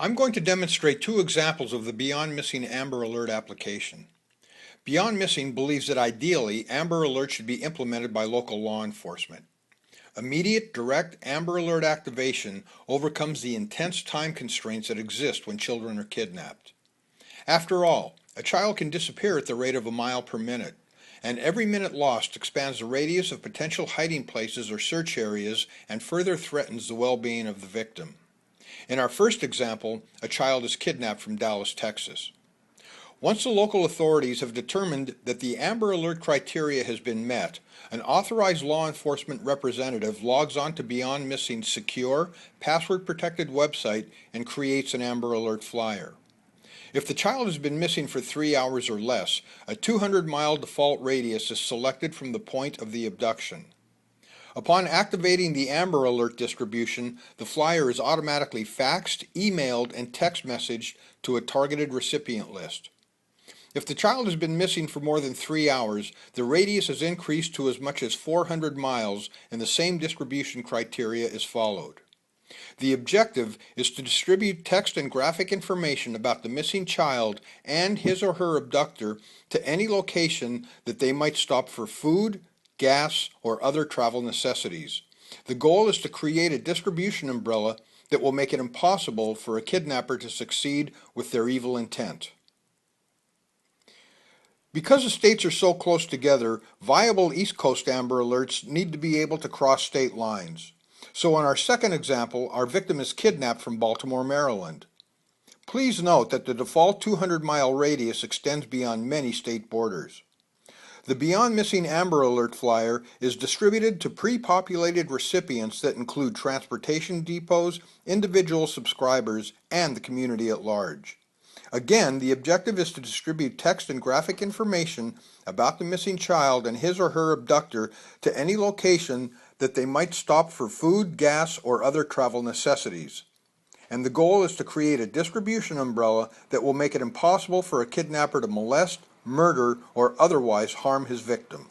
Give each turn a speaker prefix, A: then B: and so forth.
A: I'm going to demonstrate two examples of the BeyondMissing Amber Alert application. BeyondMissing believes that ideally, Amber Alert should be implemented by local law enforcement. Immediate, direct Amber Alert activation overcomes the intense time constraints that exist when children are kidnapped. After all, a child can disappear at the rate of a mile per minute, and every minute lost expands the radius of potential hiding places or search areas and further threatens the well-being of the victim. In our first example, a child is kidnapped from Dallas, Texas. Once the local authorities have determined that the Amber Alert criteria has been met, an authorized law enforcement representative logs on to BeyondMissing's secure, password-protected website and creates an Amber Alert flyer. If the child has been missing for 3 hours or less, a 200-mile default radius is selected from the point of the abduction. Upon activating the Amber Alert distribution, the flyer is automatically faxed, emailed, and text messaged to a targeted recipient list. If the child has been missing for more than 3 hours, the radius is increased to as much as 400 miles and the same distribution criteria is followed. The objective is to distribute text and graphic information about the missing child and his or her abductor to any location that they might stop for food, gas, or other travel necessities. The goal is to create a distribution umbrella that will make it impossible for a kidnapper to succeed with their evil intent. Because the states are so close together, viable East Coast Amber Alerts need to be able to cross state lines. So in our second example, our victim is kidnapped from Baltimore, Maryland. Please note that the default 200-mile radius extends beyond many state borders. The BeyondMissing Amber Alert flyer is distributed to pre-populated recipients that include transportation depots, individual subscribers, and the community at large. Again, the objective is to distribute text and graphic information about the missing child and his or her abductor to any location that they might stop for food, gas, or other travel necessities. And the goal is to create a distribution umbrella that will make it impossible for a kidnapper to molest, murder, or otherwise harm his victim.